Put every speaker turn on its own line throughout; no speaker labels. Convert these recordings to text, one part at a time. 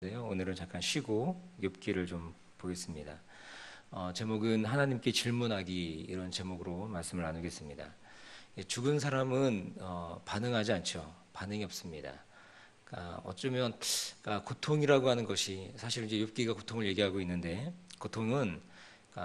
오늘은 잠깐 쉬고 욥기를 좀 보겠습니다. 제목은 하나님께 질문하기, 이런 제목으로 말씀을 나누겠습니다. 죽은 사람은 반응하지 않죠. 반응이 없습니다. 어쩌면 고통이라고 하는 것이, 사실 이제 욥기가 고통을 얘기하고 있는데, 고통은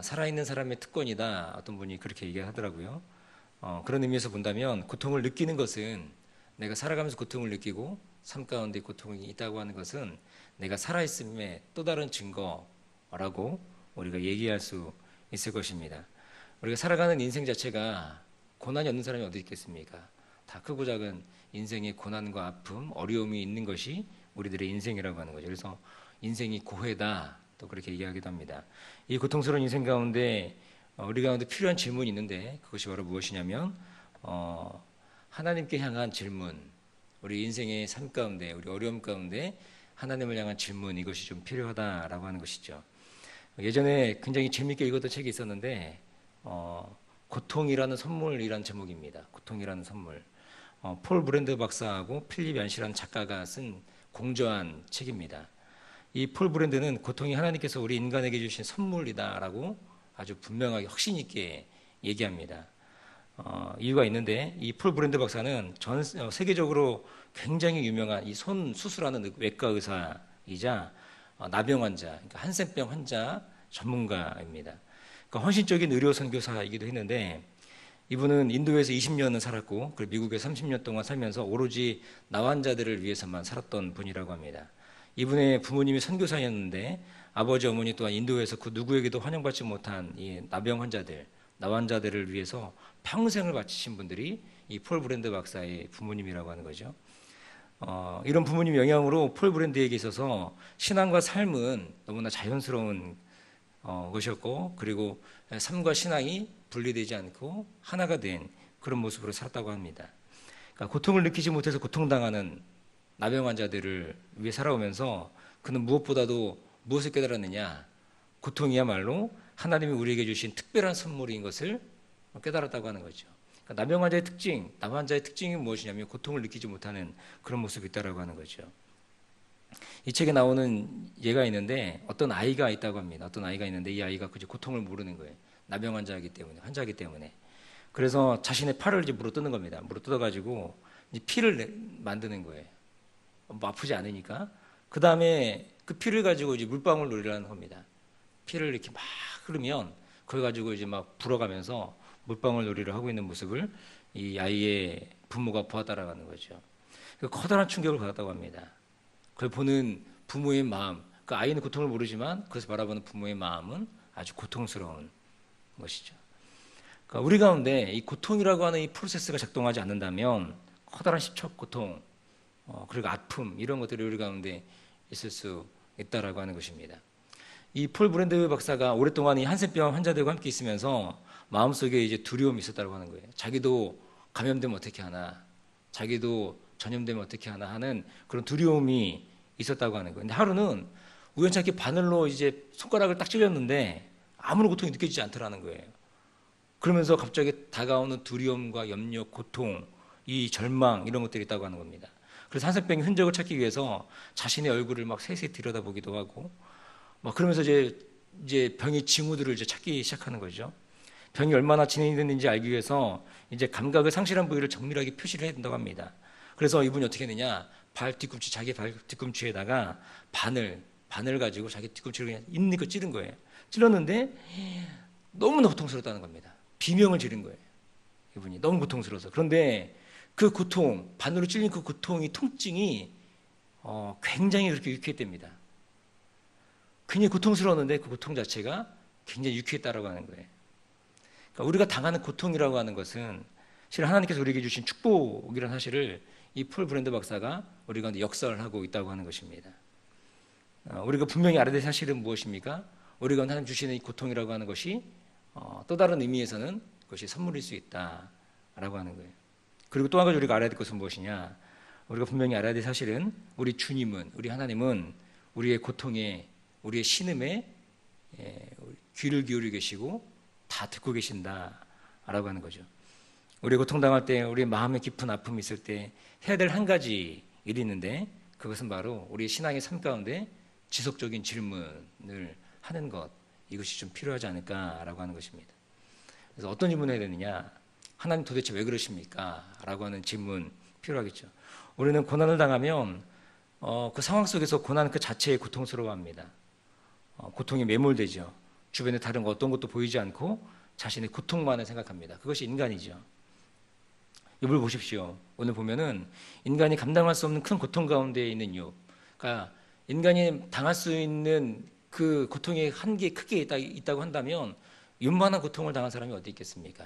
살아있는 사람의 특권이다, 어떤 분이 그렇게 얘기하더라고요. 그런 의미에서 본다면 고통을 느끼는 것은, 내가 살아가면서 고통을 느끼고 삶 가운데 고통이 있다고 하는 것은 내가 살아있음의 또 다른 증거라고 우리가 얘기할 수 있을 것입니다. 우리가 살아가는 인생 자체가 고난이 없는 사람이 어디 있겠습니까? 다 크고 작은 인생의 고난과 아픔, 어려움이 있는 것이 우리들의 인생이라고 하는 거죠. 그래서 인생이 고해다, 또 그렇게 얘기하기도 합니다. 이 고통스러운 인생 가운데 우리 가운데 필요한 질문이 있는데, 그것이 바로 무엇이냐면 하나님께 향한 질문, 우리 인생의 삶 가운데, 우리 어려움 가운데 하나님을 향한 질문, 이것이 좀 필요하다라고 하는 것이죠. 예전에 굉장히 재밌게 읽었던 책이 있었는데, 고통이라는 선물이라는 제목입니다. 고통이라는 선물. 폴 브랜드 박사하고 필립 얀시라는 작가가 쓴 공저한 책입니다. 이 폴 브랜드는 고통이 하나님께서 우리 인간에게 주신 선물이다라고 아주 분명하게 확신 있게 얘기합니다. 이유가 있는데, 이 폴 브랜드 박사는 세계적으로 굉장히 유명한 이 손 수술하는 외과 의사이자 나병 환자, 그러니까 한센병 환자 전문가입니다. 그러니까 헌신적인 의료 선교사이기도 했는데, 이분은 인도에서 20년을 살았고, 그리고 미국에 30년 동안 살면서 오로지 나환자들을 위해서만 살았던 분이라고 합니다. 이분의 부모님이 선교사였는데, 아버지 어머니 또한 인도에서 그 누구에게도 환영받지 못한 이 나병 환자들, 나환자들을 위해서 평생을 바치신 분들이 이 폴 브랜드 박사의 부모님이라고 하는 거죠. 이런 부모님 영향으로 폴 브랜드에게 있어서 신앙과 삶은 너무나 자연스러운 것이었고, 그리고 삶과 신앙이 분리되지 않고 하나가 된 그런 모습으로 살았다고 합니다. 그러니까 고통을 느끼지 못해서 고통당하는 나병 환자들을 위해 살아오면서 그는 무엇보다도 무엇을 깨달았느냐, 고통이야말로 하나님이 우리에게 주신 특별한 선물인 것을 깨달았다고 하는 거죠. 그러니까 나병 환자의 특징, 나 환자의 특징이 무엇이냐면 고통을 느끼지 못하는 그런 모습이 있다라고 하는 거죠. 이 책에 나오는 예가 있는데, 어떤 아이가 있다고 합니다. 어떤 아이가 있는데, 이 아이가 그저 고통을 모르는 거예요. 나병 환자이기 때문에, 환자이기 때문에. 그래서 자신의 팔을 이제 물어뜯는 겁니다. 물어뜯어가지고 이제 피를 만드는 거예요. 뭐 아프지 않으니까. 그 다음에 그 피를 가지고 이제 물방울 놀이라는 겁니다. 피를 이렇게 막 흐르면 그걸 가지고 이제 막 불어가면서 물방울 놀이를 하고 있는 모습을 이 아이의 부모가 보았다라고 하는 거죠. 커다란 충격을 받았다고 합니다. 그걸 보는 부모의 마음, 그 아이는 고통을 모르지만 그것을 바라보는 부모의 마음은 아주 고통스러운 것이죠. 그러니까 우리 가운데 이 고통이라고 하는 이 프로세스가 작동하지 않는다면 커다란 십척 고통, 그리고 아픔, 이런 것들이 우리 가운데 있을 수 있다라고 하는 것입니다. 이 폴 브랜드 박사가 오랫동안 이 한센병 환자들과 함께 있으면서 마음속에 이제 두려움이 있었다고 하는 거예요. 자기도 감염되면 어떻게 하나, 자기도 전염되면 어떻게 하나 하는 그런 두려움이 있었다고 하는 거예요. 근데 하루는 우연찮게 바늘로 이제 손가락을 딱 찔렸는데 아무런 고통이 느껴지지 않더라는 거예요. 그러면서 갑자기 다가오는 두려움과 염려, 고통, 이 절망, 이런 것들이 있다고 하는 겁니다. 그래서 한센병의 흔적을 찾기 위해서 자신의 얼굴을 막 세세히 들여다보기도 하고, 막 그러면서 이제 병의 징후들을 이제 찾기 시작하는 거죠. 병이 얼마나 진행이 됐는지 알기 위해서 이제 감각을 상실한 부위를 정밀하게 표시를 해야 된다고 합니다. 그래서 이분이 어떻게 했느냐, 자기 발 뒤꿈치에다가 바늘 가지고 자기 뒤꿈치를 그냥 있는 거 찌른 거예요. 찔렀는데 너무나 고통스럽다는 겁니다. 비명을 지른 거예요. 이분이 너무 고통스러워서. 그런데 그 고통, 바늘로 찔린 그 고통이, 통증이 굉장히 그렇게 유쾌했답니다. 굉장히 고통스러웠는데 그 고통 자체가 굉장히 유쾌했다라고 하는 거예요. 그러니까 우리가 당하는 고통이라고 하는 것은 사실 하나님께서 우리에게 주신 축복이라는 사실을 이 폴 브랜드 박사가 우리 가운데 역설하고 있다고 하는 것입니다. 우리가 분명히 알아야 될 사실은 무엇입니까? 우리가 하나님 주시는 이 고통이라고 하는 것이 또 다른 의미에서는 그것이 선물일 수 있다라고 하는 거예요. 그리고 또 한 가지 우리가 알아야 될 것은 무엇이냐? 우리가 분명히 알아야 될 사실은 우리 주님은, 우리 하나님은 우리의 고통에, 우리의 신음에 귀를 기울이고 계시고 다 듣고 계신다라고 하는 거죠. 우리 고통당할 때, 우리 마음에 깊은 아픔이 있을 때 해야 될 한 가지 일이 있는데, 그것은 바로 우리 신앙의 삶 가운데 지속적인 질문을 하는 것, 이것이 좀 필요하지 않을까라고 하는 것입니다. 그래서 어떤 질문을 해야 되느냐? 하나님 도대체 왜 그러십니까? 라고 하는 질문 필요하겠죠. 우리는 고난을 당하면 그 상황 속에서 고난 그 자체에 고통스러워합니다. 고통이 매몰되죠. 주변에 다른 어떤 것도 보이지 않고 자신의 고통만을 생각합니다. 그것이 인간이죠. 욥을 보십시오. 오늘 보면은 인간이 감당할 수 없는 큰 고통 가운데 있는 욥. 그러니까 인간이 당할 수 있는 그 고통의 한계 크게 있다고 한다면 욥만한 고통을 당한 사람이 어디 있겠습니까?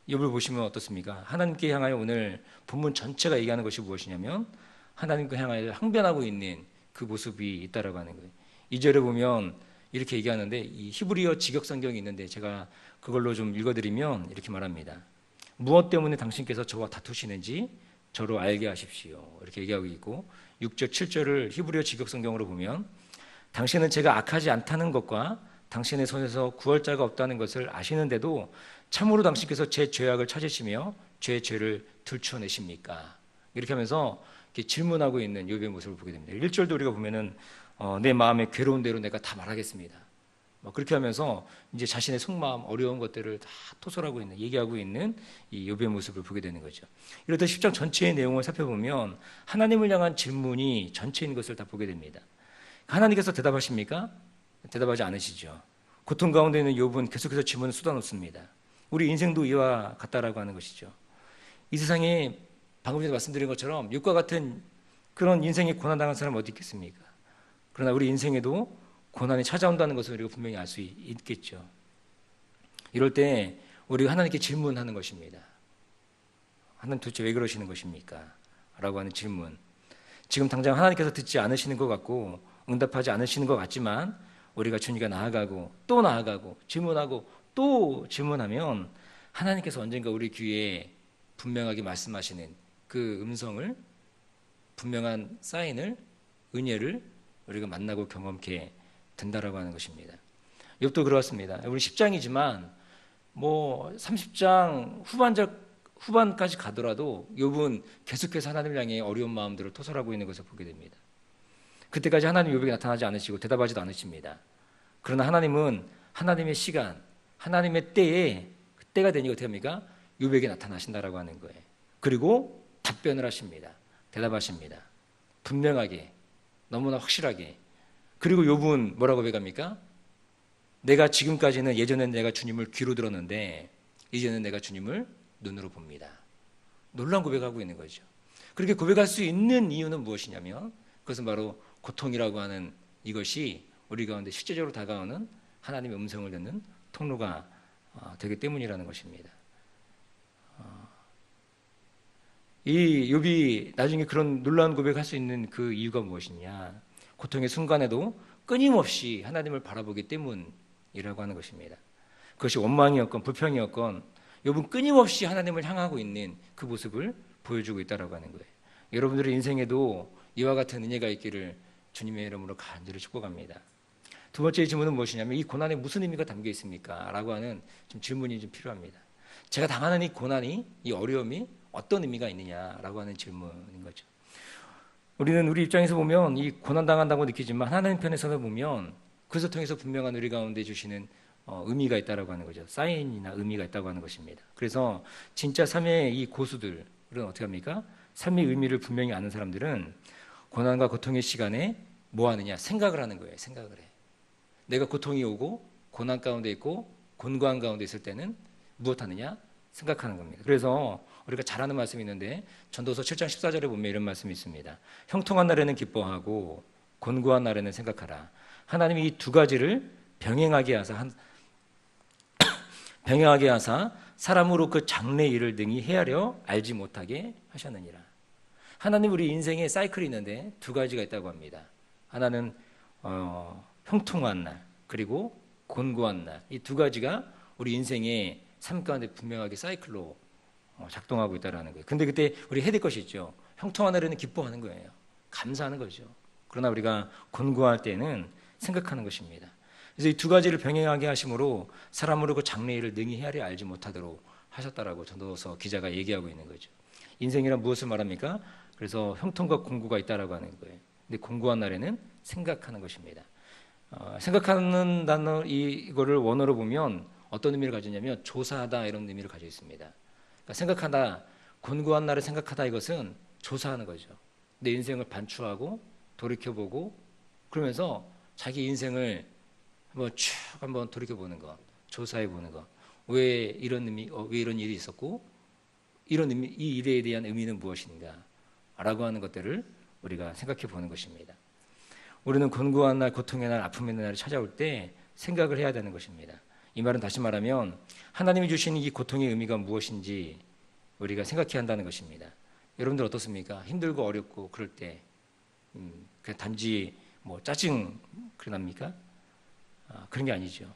욥을 보시면 어떻습니까? 하나님께 향하여 오늘 본문 전체가 얘기하는 것이 무엇이냐면 하나님께 향하여 항변하고 있는 그 모습이 있다라고 하는 거예요. 2절에 보면 이렇게 얘기하는데 이 히브리어 직역 성경이 있는데 제가 그걸로 좀 읽어드리면 이렇게 말합니다. 무엇 때문에 당신께서 저와 다투시는지 저로 알게 하십시오. 이렇게 얘기하고 있고 6절, 7절을 히브리어 직역 성경으로 보면 당신은 제가 악하지 않다는 것과 당신의 손에서 구할 자가 없다는 것을 아시는데도 참으로 당신께서 제 죄악을 찾으시며 제 죄를 들추어내십니까? 이렇게 하면서 이렇게 질문하고 있는 욥의 모습을 보게 됩니다. 1절도 우리가 보면은 내 마음에 괴로운 대로 내가 다 말하겠습니다. 그렇게 하면서 이제 자신의 속마음 어려운 것들을 다 토설하고 있는, 얘기하고 있는 이 욥의 모습을 보게 되는 거죠. 이렇듯 10장 전체의 내용을 살펴보면 하나님을 향한 질문이 전체인 것을 다 보게 됩니다. 하나님께서 대답하십니까? 대답하지 않으시죠. 고통 가운데 있는 욥은 계속해서 질문을 쏟아놓습니다. 우리 인생도 이와 같다라고 하는 것이죠. 이 세상에 방금 전에 말씀드린 것처럼 욥과 같은 그런 인생에 고난당한 사람 어디 있겠습니까? 그러나 우리 인생에도 고난이 찾아온다는 것을 우리가 분명히 알 수 있겠죠. 이럴 때 우리가 하나님께 질문하는 것입니다. 하나님 도대체 왜 그러시는 것입니까? 라고 하는 질문. 지금 당장 하나님께서 듣지 않으시는 것 같고 응답하지 않으시는 것 같지만 우리가 주님께 나아가고 또 나아가고 질문하고 또 질문하면 하나님께서 언젠가 우리 귀에 분명하게 말씀하시는 그 음성을, 분명한 사인을, 은혜를 우리가 만나고 경험케 된다라고 하는 것입니다. 욥도 그렇습니다. 우리 10장이지만 30장 후반까지 가더라도 욥은 계속해서 하나님을 향해 어려운 마음들을 토설하고 있는 것을 보게 됩니다. 그때까지 하나님 욥에게 나타나지 않으시고 대답하지도 않으십니다. 그러나 하나님은 하나님의 시간, 하나님의 때에 때가 되니 어떻게 합니까? 욥에게 나타나신다라고 하는 거예요. 그리고 답변을 하십니다. 대답하십니다. 분명하게, 너무나 확실하게. 그리고 욥은 뭐라고 고백합니까? 내가 지금까지는 예전엔 내가 주님을 귀로 들었는데 이제는 내가 주님을 눈으로 봅니다. 놀라운 고백하고 있는 거죠. 그렇게 고백할 수 있는 이유는 무엇이냐면 그것은 바로 고통이라고 하는 이것이 우리 가운데 실제적으로 다가오는 하나님의 음성을 듣는 통로가 되기 때문이라는 것입니다. 이 욥이 나중에 그런 놀라운 고백할 수 있는 그 이유가 무엇이냐? 고통의 순간에도 끊임없이 하나님을 바라보기 때문이라고 하는 것입니다. 그것이 원망이었건 불평이었건 욥은 끊임없이 하나님을 향하고 있는 그 모습을 보여주고 있다라고 하는 거예요. 여러분들의 인생에도 이와 같은 은혜가 있기를 주님의 이름으로 간절히 축복합니다. 두 번째 질문은 무엇이냐면 이 고난에 무슨 의미가 담겨 있습니까? 라고 하는 좀 질문이 좀 필요합니다. 제가 당하는 이 고난이, 이 어려움이 어떤 의미가 있느냐라고 하는 질문인 거죠. 우리는 우리 입장에서 보면 이 고난당한다고 느끼지만 하나님 편에서 보면 그것을 통해서 분명한 우리 가운데 주시는 의미가 있다라고 하는 거죠. 사인이나 의미가 있다고 하는 것입니다. 그래서 진짜 삶의 이 고수들은 어떻게 합니까? 삶의 의미를 분명히 아는 사람들은 고난과 고통의 시간에 뭐 하느냐? 생각을 하는 거예요. 생각을 해. 내가 고통이 오고 고난 가운데 있고 곤고한 가운데 있을 때는 무엇 하느냐? 생각하는 겁니다. 그래서 우리가 잘 아는 말씀이 있는데 전도서 7장 14절에 보면 이런 말씀이 있습니다. 형통한 날에는 기뻐하고 곤고한 날에는 생각하라. 하나님이 이 두 가지를 병행하게 하사 사람으로 그 장래 일을 능히 헤아려 알지 못하게 하셨느니라. 하나님 우리 인생에 사이클이 있는데 두 가지가 있다고 합니다. 하나는 형통한 날 그리고 곤고한 날. 이 두 가지가 우리 인생의 삶 가운데 분명하게 사이클로 작동하고 있다는 거예요. 근데 그때 우리 해야 될 것이 있죠. 형통한 날에는 기뻐하는 거예요. 감사하는 거죠. 그러나 우리가 곤고할 때는 생각하는 것입니다. 그래서 이 두 가지를 병행하게 하심으로 사람으로 그 장래 일을 능히 헤아려 알지 못하도록 하셨다라고 전도서 기자가 얘기하고 있는 거죠. 인생이란 무엇을 말합니까? 그래서 형통과 곤고가 있다라고 하는 거예요. 근데 공고한 날에는 생각하는 것입니다. 생각하는 단어 이거를 원어로 보면 어떤 의미를 가지냐면 조사하다 이런 의미를 가지고 있습니다. 그러니까 생각하다, 곤고한 날을 생각하다 이것은 조사하는 거죠. 내 인생을 반추하고 돌이켜보고 그러면서 자기 인생을 한번 돌이켜보는 거, 조사해보는 거. 왜 이런 의미, 왜 이런 일이 있었고 이런 의미, 이 일에 대한 의미는 무엇인가? 라고 하는 것들을 우리가 생각해 보는 것입니다. 우리는 곤고한 날, 고통의 날, 아픔의 날이 찾아올 때 생각을 해야 되는 것입니다. 이 말은 다시 말하면 하나님이 주신 이 고통의 의미가 무엇인지 우리가 생각해야 한다는 것입니다. 여러분들 어떻습니까? 힘들고 어렵고 그럴 때 그냥 단지 짜증 그러납니까? 그런 게 아니죠.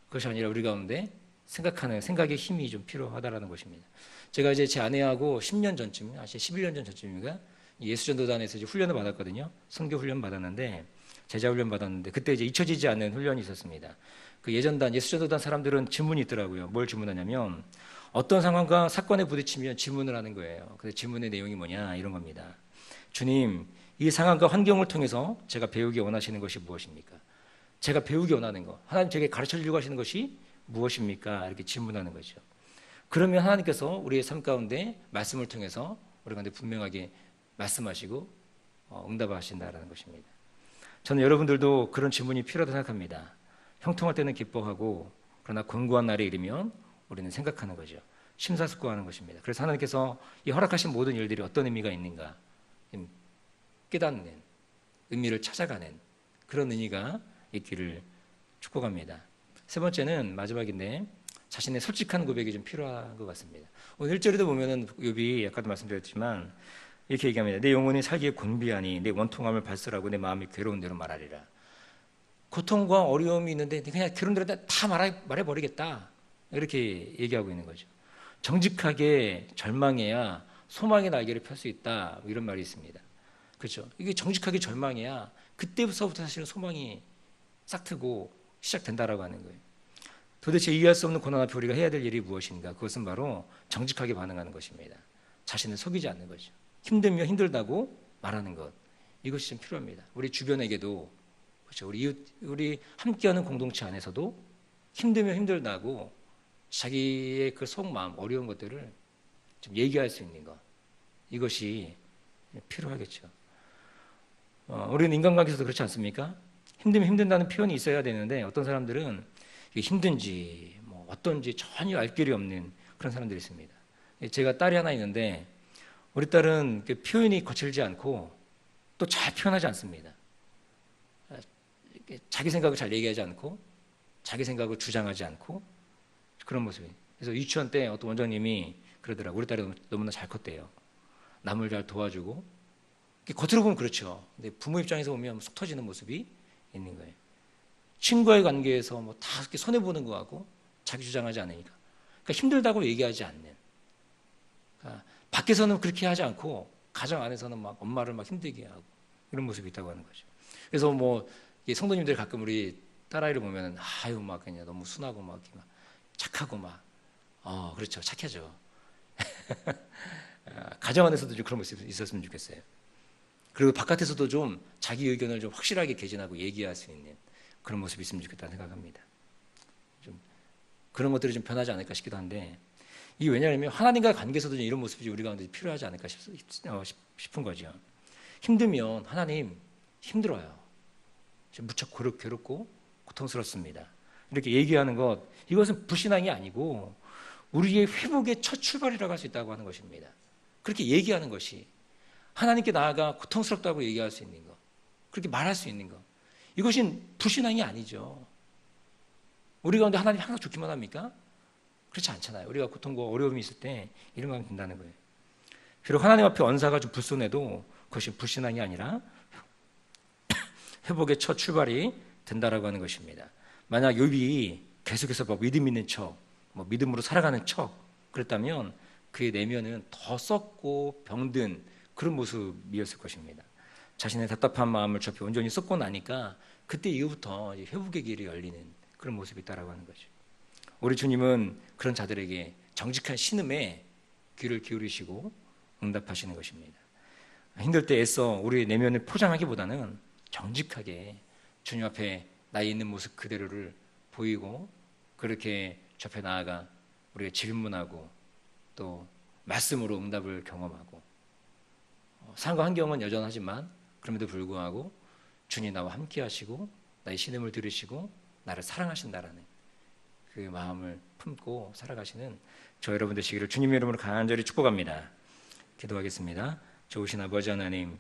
그것이 아니라 우리 가운데 생각하는 생각의 힘이 좀 필요하다라는 것입니다. 제가 이제 제 아내하고 10년 전쯤, 11년 전쯤인가 예수전도단에서 이제 훈련을 받았거든요. 선교 훈련 받았는데 제자 훈련 받았는데 그때 이제 잊혀지지 않는 훈련이 있었습니다. 그 예전단 예수전도단 사람들은 질문이 있더라고요. 뭘 질문하냐면 어떤 상황과 사건에 부딪히면 질문을 하는 거예요. 근데 질문의 내용이 뭐냐 이런 겁니다. 주님, 이 상황과 환경을 통해서 제가 배우기 원하시는 것이 무엇입니까? 제가 배우기 원하는 것, 하나님 제게 가르쳐 주려고 하시는 것이 무엇입니까? 이렇게 질문하는 거죠. 그러면 하나님께서 우리의 삶 가운데 말씀을 통해서 우리 가운데 분명하게 말씀하시고 응답하신다라는 것입니다. 저는 여러분들도 그런 질문이 필요하다고 생각합니다. 형통할 때는 기뻐하고 그러나 곤고한 날에 이르면 우리는 생각하는 거죠. 심사숙고하는 것입니다. 그래서 하나님께서 이 허락하신 모든 일들이 어떤 의미가 있는가 깨닫는 의미를 찾아가는 그런 의미가 있기를 축복합니다. 세 번째는 마지막인데 자신의 솔직한 고백이 좀 필요한 것 같습니다. 오늘 1절에도 보면은 욥이 아까도 말씀드렸지만 이렇게 얘기합니다. 내 영혼이 살기에 곤비하니 내 원통함을 발설하고 내 마음이 괴로운 대로 말하리라. 고통과 어려움이 있는데 그냥 괴로운 대로 다 말해버리겠다 이렇게 얘기하고 있는 거죠. 정직하게 절망해야 소망의 날개를 펼 수 있다 이런 말이 있습니다. 그렇죠? 이게 정직하게 절망해야 그때부터 사실은 소망이 싹트고 시작된다라고 하는 거예요. 도대체 이해할 수 없는 고난 앞에 우리가 해야 될 일이 무엇인가? 그것은 바로 정직하게 반응하는 것입니다. 자신을 속이지 않는 거죠. 힘들면 힘들다고 말하는 것. 이것이 좀 필요합니다. 우리 주변에게도 그렇죠. 우리 함께하는 공동체 안에서도 힘들면 힘들다고 자기의 그 속마음 어려운 것들을 좀 얘기할 수 있는 것. 이것이 필요하겠죠. 우리는 인간관계에서도 그렇지 않습니까? 힘들면 힘든다는 표현이 있어야 되는데 어떤 사람들은 힘든지 어떤지 전혀 알 길이 없는 그런 사람들이 있습니다. 제가 딸이 하나 있는데 우리 딸은 표현이 거칠지 않고 또 잘 표현하지 않습니다. 자기 생각을 잘 얘기하지 않고 자기 생각을 주장하지 않고 그런 모습이. 그래서 유치원 때 어떤 원장님이 그러더라고요. 우리 딸이 너무나 잘 컸대요. 남을 잘 도와주고 겉으로 보면 그렇죠. 근데 부모 입장에서 보면 속 터지는 모습이 있는 거예요. 친구와의 관계에서 다 이렇게 손해보는 것 같고 자기 주장하지 않으니까. 그러니까 힘들다고 얘기하지 않는. 그러니까 밖에서는 그렇게 하지 않고 가정 안에서는 막 엄마를 막 힘들게 하고 이런 모습이 있다고 하는 거죠. 그래서 성도님들 가끔 우리 딸아이를 보면 아유 막 그냥 너무 순하고 막 착하고 그렇죠. 착해져. 가정 안에서도 좀 그런 모습이 있었으면 좋겠어요. 그리고 바깥에서도 좀 자기 의견을 좀 확실하게 개진하고 얘기할 수 있는 그런 모습이 있으면 좋겠다는 생각합니다. 좀 그런 것들이 좀 변하지 않을까 싶기도 한데 이게 왜냐하면 하나님과의 관계에서도 이런 모습이 우리 가운데 필요하지 않을까 싶은 거죠. 힘들면 하나님 힘들어요. 무척 괴롭고 고통스럽습니다. 이렇게 얘기하는 것 이것은 불신앙이 아니고 우리의 회복의 첫 출발이라고 할 수 있다고 하는 것입니다. 그렇게 얘기하는 것이 하나님께 나아가 고통스럽다고 얘기할 수 있는 것 그렇게 말할 수 있는 것 이것이 불신앙이 아니죠. 우리 가운데 하나님 항상 좋기만 합니까? 그렇지 않잖아요. 우리가 고통과 어려움이 있을 때 이런 마음이 든다는 거예요. 비록 하나님 앞에 언사가 좀 불손해도 그것이 불신앙이 아니라 회복의 첫 출발이 된다라고 하는 것입니다. 만약 욥이 계속해서 믿음 있는 척, 믿음으로 살아가는 척 그랬다면 그의 내면은 더 썩고 병든 그런 모습이었을 것입니다. 자신의 답답한 마음을 저 앞에 온전히 쏟고 나니까 그때 이후부터 회복의 길이 열리는 그런 모습이 있다라고 하는 거죠. 우리 주님은 그런 자들에게 정직한 신음에 귀를 기울이시고 응답하시는 것입니다. 힘들 때 애써 우리 내면을 포장하기보다는 정직하게 주님 앞에 나의 있는 모습 그대로를 보이고 그렇게 주 앞에 나아가 우리가 질문하고 또 말씀으로 응답을 경험하고 상과 환경은 여전하지만 그럼에도 불구하고 주님 나와 함께 하시고 나의 신음을 들으시고 나를 사랑하신다라는 그 마음을 품고 살아가시는 저 여러분 되시기를 주님의 이름으로 간절히 축복합니다. 기도하겠습니다. 좋으신 아버지 하나님,